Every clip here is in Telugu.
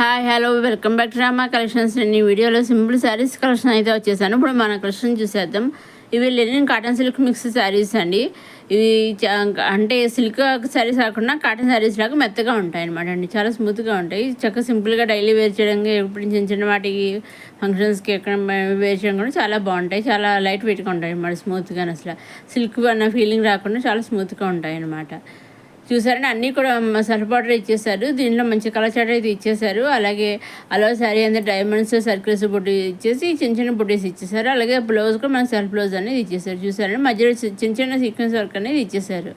Hi hello welcome back to Rama collections. నేను ఈ వీడియోలో సింపుల్ శారీస్ కలెక్షన్ అయితే వచ్చేసాను. ఇప్పుడు మన కలెక్షన్ చూసేద్దాం. ఇవి linen cotton silk mix saris అండి. ఇవి అంటే సిల్క్ శారీస్ కాకుండా కాటన్ శారీస్ లాగా మెత్తగా ఉంటాయి అనమాట అండి. చాలా స్మూత్గా ఉంటాయి. చక్కగా సింపుల్గా డైలీ వేర్ చేయడానికి, ఎప్పుడు చిన్న చిన్న వాటికి ఫంక్షన్స్కి ఎక్కడ వేర్ చేయడం కూడా చాలా బాగుంటాయి. చాలా లైట్ వెయిట్గా ఉంటాయి అన్నమాట. స్మూత్గా అసలు సిల్క్ అన్న ఫీలింగ్ రాకుండా చాలా స్మూత్గా ఉంటాయి అన్నమాట. చూసారంటే అన్నీ కూడా సెల్ఫ్ బార్డర్ ఇచ్చేసారు. దీనిలో మంచి కలర్ చాట్ అయితే ఇచ్చేసారు. అలాగే అలా శారీ అందరూ డైమండ్స్ సర్కిల్స్ బుట్టి ఇచ్చేసి చిన్న చిన్న బుట్టీస్ ఇచ్చేసారు. అలాగే బ్లౌజ్ కూడా మనకి సెల్ఫ్ బ్లౌజ్ అనేది ఇచ్చేసారు. చూసారంటే మధ్యలో చిన్న చిన్న సీక్వెన్స్ వర్క్ అనేది ఇచ్చేసారు.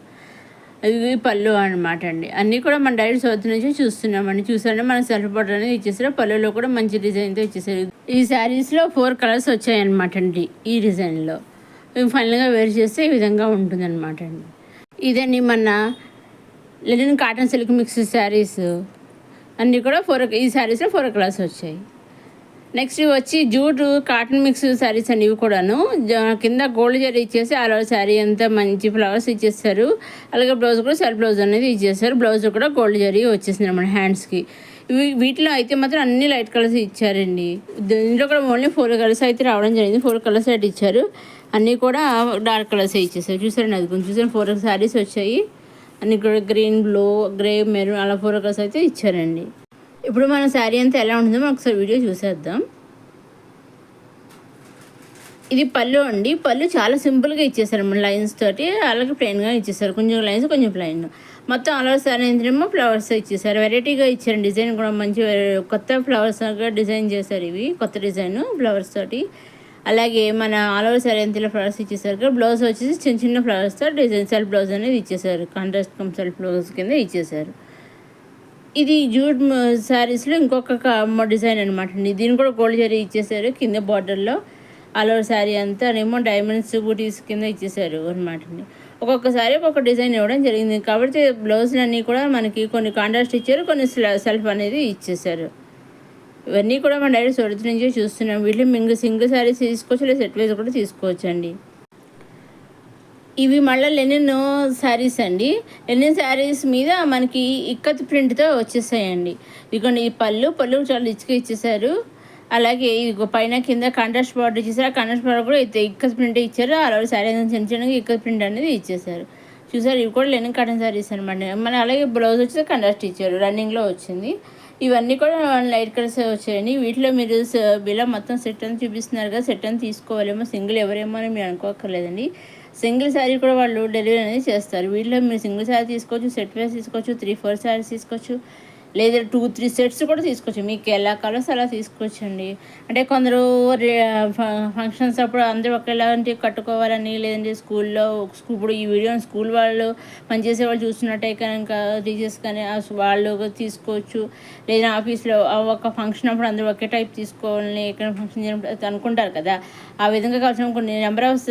ఇది పళ్ళు అనమాట అండి. అన్నీ కూడా మన డైరెక్ట్ సౌత్ నుంచి చూస్తున్నామండి. చూసారంటే మన సెల్ఫ్ బార్డర్ అనేది ఇచ్చేసారు. పళ్ళులో కూడా మంచి డిజైన్తో ఇచ్చేసారు. ఈ శారీస్లో 4 కలర్స్ వచ్చాయన్నమాట అండి. ఈ డిజైన్లో ఫైనల్గా వేర్ చేస్తే ఈ విధంగా ఉంటుందన్నమాట అండి. ఇదండి మన linen cotton silk mix saris అన్నీ కూడా ఈ శారీస్లో 4 కలర్స్ వచ్చాయి. నెక్స్ట్ వచ్చి జూట్ కాటన్ మిక్స్ శారీస్ అండి. ఇవి కూడాను కింద గోల్డ్ జరీ ఇచ్చేసి అలా శారీ అంతా మంచి ఫ్లవర్స్ ఇచ్చేస్తారు. అలాగే బ్లౌజ్ కూడా సెల్ఫ్ బ్లౌజ్ అనేది ఇచ్చేస్తారు. బ్లౌజ్ కూడా గోల్డ్ జరీ వచ్చేసింది మన హ్యాండ్స్కి. వీటిలో అయితే మాత్రం అన్ని లైట్ కలర్స్ ఇచ్చారండి. దీంట్లో కూడా ఓన్లీ 4 కలర్స్ అయితే రావడం జరిగింది. 4 కలర్స్ అయితే ఇచ్చారు. అన్నీ కూడా డార్క్ కలర్స్ ఇచ్చేసారు. చూసారండి, అది కొంచెం చూసారు 4 శారీస్ వచ్చాయి. అన్ని కూడా గ్రీన్, బ్లూ, గ్రే, మెరూన్ అలా 4 కలర్స్ అయితే ఇచ్చారండి. ఇప్పుడు మన శారీ అంతా ఎలా ఉంటుందో మనం ఒకసారి వీడియో చూసేద్దాం. ఇది పళ్ళు అండి. పళ్ళు చాలా సింపుల్గా ఇచ్చేసారు. మన లైన్స్ తోటి అలాగే ప్లెయిన్గా ఇచ్చేసారు. కొంచెం లైన్స్ కొంచెం ప్లెయిన్. మొత్తం అలా శారీ ఏమో ఫ్లవర్స్ ఇచ్చేసారు. వెరైటీగా ఇచ్చారు. డిజైన్ కూడా మంచి కొత్త ఫ్లవర్స్గా డిజైన్ చేశారు. ఇవి కొత్త డిజైన్ ఫ్లవర్స్ తోటి. అలాగే మన ఆల్ ఓవర్ శారీ అంతలో ఫ్లవర్స్ ఇచ్చేసారు. బ్లౌజ్ వచ్చేసి చిన్న చిన్న ఫ్లవర్స్తో డిజైన్ సెల్ఫ్ బ్లౌజ్ అనేది ఇచ్చేసారు. కాంట్రాస్ట్ సెల్ఫ్ బ్లౌజ్ కింద ఇచ్చేసారు. ఇది జూట్ శారీస్లో ఇంకొక డిజైన్ అనమాట అండి. దీన్ని కూడా గోల్డ్ జరీ ఇచ్చేసారు. కింద బార్డర్లో ఆల్ ఓవర్ శారీ అంతా ఏమో డైమండ్స్ బూటీస్ కింద ఇచ్చేసారు అనమాట అండి. ఒక్కొక్కసారి ఒక్కొక్క డిజైన్ ఇవ్వడం జరిగింది. కాబట్టి బ్లౌజులు అన్నీ కూడా మనకి కొన్ని కాంట్రాస్ట్ ఇచ్చారు, కొన్ని సెల్ఫ్ అనేది ఇచ్చేసారు. ఇవన్నీ కూడా మన డైరెక్ట్ సొరత నుంచే చూస్తున్నాం. వీటిలో మీరు సింగిల్ శారీస్ తీసుకోవచ్చు, లేదా సెట్ వైజ్ కూడా తీసుకోవచ్చు అండి. ఇవి మళ్ళీ లెనిన్ శారీస్ అండి. లెనిన్ శారీస్ మీద మనకి ఇక్కత్ ప్రింట్తో వచ్చేసాయండి. ఇదిగోండి, ఈ పళ్ళు చాలా రిచ్గా ఇచ్చేసారు. అలాగే ఇది పైన కింద కాంట్రాస్ట్ బార్డర్ ఇచ్చేసారు. ఆ కాంట్రాస్ట్ బార్డర్ కూడా ఇక్కత్ ప్రింట్ ఇచ్చారు. అలాగే శారీ చిన్న చిన్నగా ఇక్కత్ ప్రింట్ అనేది ఇచ్చేసారు. చూసారు, ఇవి కూడా లెనిన్ కాటన్ శారీస్ అనమాట. మన అలాగే బ్లౌజ్ వచ్చేసి కాంట్రాస్ట్ ఇచ్చారు, రన్నింగ్లో వచ్చింది. ఇవన్నీ కూడా లైట్ కలర్స్ వచ్చాయండి. వీటిలో మీరు బిలో మొత్తం సెట్ అని చూపిస్తున్నారు కదా, సెట్ అని తీసుకోవాలేమో, సింగిల్ ఎవరేమో అని మీరు అనుకోక్కర్లేదండి. సింగిల్ శారీ కూడా వాళ్ళు డెలివరీ అనేది చేస్తారు. వీటిలో మీరు సింగిల్ శారీ తీసుకోవచ్చు, సెట్ వైస్ తీసుకోవచ్చు, 3-4 శారీస్ తీసుకోవచ్చు, లేదా 2-3 సెట్స్ కూడా తీసుకోవచ్చు. మీకు ఎలా కావాలో అలా తీసుకోవచ్చు అండి. అంటే కొందరు ఫంక్షన్స్ అప్పుడు అందరూ ఒకేలాంటి కట్టుకోవాలని, లేదంటే స్కూల్లో ఇప్పుడు ఈ వీడియోని స్కూల్ వాళ్ళు పనిచేసే వాళ్ళు చూస్తున్నట్టే కనుక టీచర్స్ కానీ వాళ్ళు తీసుకోవచ్చు. లేదా ఆఫీస్లో ఒక ఫంక్షన్ అప్పుడు అందరూ ఒకే టైప్ తీసుకోవాలని, ఎక్కడ ఫంక్షన్ చేయడం అనుకుంటారు కదా, ఆ విధంగా కావాల్సిన కొన్ని నెంబర్ ఆఫ్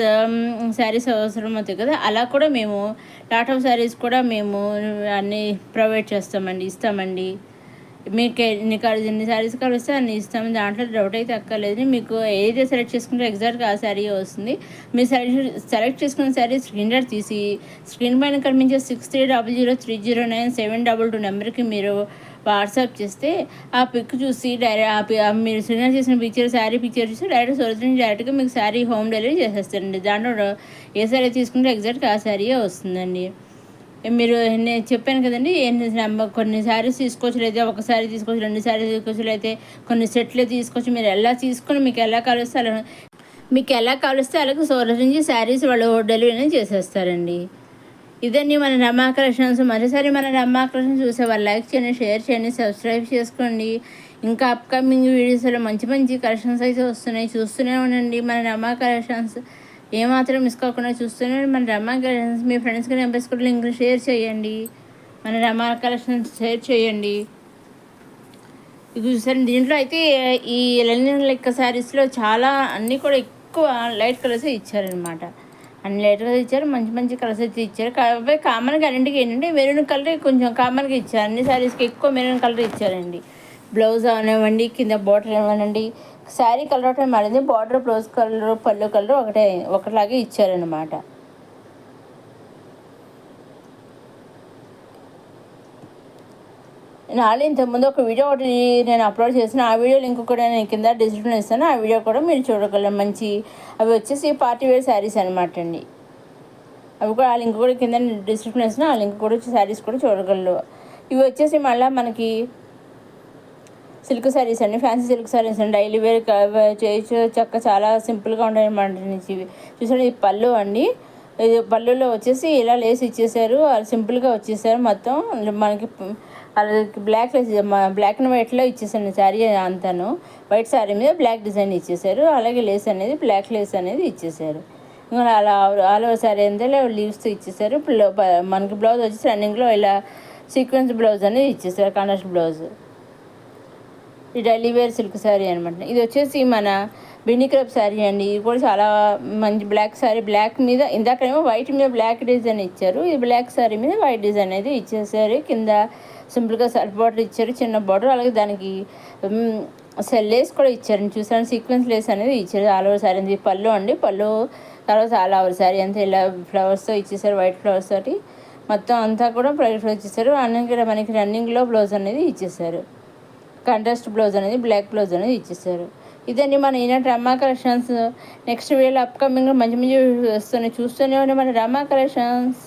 శారీస్ అవసరం అవుతాయి కదా, అలా కూడా మేము లాట్ ఆఫ్ శారీస్ కూడా మేము అన్నీ ప్రొవైడ్ చేస్తామండి, ఇస్తామండి. మీకు ఎన్ని శారీస్ కావాలి వస్తే అన్ని ఇస్తాము. దాంట్లో డౌట్ అయితే అక్కర్లేదు. మీకు ఏదైతే సెలెక్ట్ చేసుకుంటే ఎగ్జాక్ట్గా ఆ శారీ వస్తుంది. మీరు సెలెక్ట్ చేసుకున్న శారీ స్క్రీన్ షాట్ తీసి స్క్రీన్ పైన కనిపించే 6300309722 నెంబర్కి మీరు వాట్సాప్ చేస్తే ఆ పిక్ చూసి మీరు స్క్రీన్ చేసిన పిక్చర్, శారీ పిక్చర్ చూసి డైరెక్ట్ సొరత నుంచి డైరెక్ట్గా మీకు శారీ హోమ్ డెలివరీ చేసేస్తారండి. దాంట్లో ఏ శారీ తీసుకుంటే ఎగ్జాక్ట్గా ఆ శారీయే వస్తుందండి. మీరు నేను చెప్పాను కదండి, కొన్ని శారీస్ తీసుకోవచ్చు, లేదా ఒక శారీ తీసుకోవచ్చు, 2 శారీస్ తీసుకోవచ్చు, అయితే కొన్ని సెట్లు తీసుకోవచ్చు. మీరు ఎలా తీసుకొని మీకు ఎలా కావలిస్తే అలాగే సోరస్ నుంచి శారీస్ వాళ్ళు డెలివరీ చేసేస్తారండి. ఇదండి మన రమా కలెక్షన్స్. మరోసారి మన రమా కలెక్షన్స్ చూసే వాళ్ళు లైక్ చేయండి, షేర్ చేయండి, సబ్స్క్రైబ్ చేసుకోండి. ఇంకా అప్కమింగ్ వీడియోస్లో మంచి మంచి కలెక్షన్స్ అయితే వస్తున్నాయి. చూస్తూనే ఉండండి మన రమా కలెక్షన్స్. ఏమాత్రం మిస్ కాకుండా చూస్తూనే మన రమా కలెక్షన్స్. మీ ఫ్రెండ్స్కి నెంబర్స్ కూడా లింక్ షేర్ చేయండి. మన రమా కలెక్షన్స్ షేర్ చేయండి. ఇది చూసారు, దీంట్లో అయితే ఈ లెనిన్ లెక్క శారీస్లో చాలా అన్నీ కూడా ఎక్కువ లైట్ కలర్సే ఇచ్చారనమాట. అన్ని లైట్ కలర్స్ ఇచ్చారు, మంచి మంచి కలర్స్ అయితే ఇచ్చారు. కాబట్టి కామన్గా అన్నింటికి ఏంటంటే మెరూన్ కలర్ కొంచెం కామన్గా ఇచ్చారు. అన్ని శారీస్కి ఎక్కువ మెరూన్ కలర్ ఇచ్చారండి. బ్లౌజ్ అవనివ్వండి, కింద బార్డర్ ఇవ్వనండి, శారీ కలర్ ఒకటే మారింది. బార్డర్, బ్లౌజ్ కలర్, పళ్ళు కలర్ ఒకలాగే ఇచ్చారనమాట. నేను ఆల్రెడీ ఇంతకుముందు ఒక వీడియో ఒకటి నేను అప్లోడ్ చేసిన, ఆ వీడియో లింక్ కూడా నేను కింద డిస్క్రిప్షన్లో ఇస్తాను. ఆ వీడియో కూడా మీరు చూడగలరు. మంచి అవి వచ్చేసి పార్టీ వేర్ శారీస్ అనమాట అండి. అవి కూడా ఆ లింక్ కూడా కింద డిస్క్రిప్షన్లో ఇస్తాను. ఆ లింక్ కూడా శారీస్ కూడా చూడగలరు. ఇవి వచ్చేసి మళ్ళీ మనకి సిల్క్ శారీస్ అండి, ఫ్యాన్సీ సిల్క్ శారీస్ అండి. డైలీ వేర్ చేయొచ్చు, చక్క చాలా సింపుల్గా ఉంటాయి అన్నమాట. చూసాడు ఇది పళ్ళు అండి. ఇది పళ్ళులో వచ్చేసి ఇలా లేస్ ఇచ్చేసారు, సింపుల్గా వచ్చేసారు మొత్తం. మనకి అలాగే బ్లాక్ లేస్, బ్లాక్ అండ్ వైట్లో ఇచ్చేసాను శారీ అంతాను. వైట్ శారీ మీద బ్లాక్ డిజైన్ ఇచ్చేసారు. అలాగే లేస్ అనేది బ్లాక్ లేస్ అనేది ఇచ్చేసారు. ఇంకా అలా ఆల్ ఓవర్ శారీ అంతా లీవ్స్తో ఇచ్చేసారు. మనకి బ్లౌజ్ వచ్చేసి రన్నింగ్లో ఇలా సీక్వెన్స్ బ్లౌజ్ అనేది ఇచ్చేసారు, కాంట్రాస్ట్ బ్లౌజ్. ఈ డైలీ వేర్ సిల్క్ శారీ అనమాట. ఇది వచ్చేసి మన బిన్నీ క్రప్ శారీ అండి. ఇది కూడా చాలా మంచి బ్లాక్ శారీ. బ్లాక్ మీద ఇందాకనేమో వైట్ మీద బ్లాక్ డిజైన్ ఇచ్చారు, ఇది బ్లాక్ శారీ మీద వైట్ డిజైన్ అనేది ఇచ్చేసారు. కింద సింపుల్గా సెల్ఫ్ బార్డర్ ఇచ్చారు, చిన్న బార్డర్. అలాగే దానికి లేస్ కూడా ఇచ్చారు, చూసాను సీక్వెన్స్ లేస్ అనేది ఇచ్చారు. ఆల్ ఓవర్ శారీ అండి. పళ్ళు అండి, పళ్ళు తర్వాత ఆల్ ఓవర్ శారీ అంతా ఇలా ఫ్లవర్స్తో ఇచ్చేసారు, వైట్ ఫ్లవర్స్ తోటి మొత్తం అంతా కూడా ఫ్లవర్స్ ఇచ్చేసారు. అన్నీ మనకి రన్నింగ్లో బ్లౌజ్ అనేది ఇచ్చేసారు, కాంట్రాస్ట్ బ్లౌజ్ అనేది బ్లాక్ బ్లౌజ్ అనేది ఇచ్చేసారు. ఇదండి మన ఈనాటి రమా కలెక్షన్స్. నెక్స్ట్ వీడియోలో అప్కమింగ్ మంచి మంచి వస్తున్నాయి, చూస్తూనే ఉండే మన రమా కలెక్షన్స్.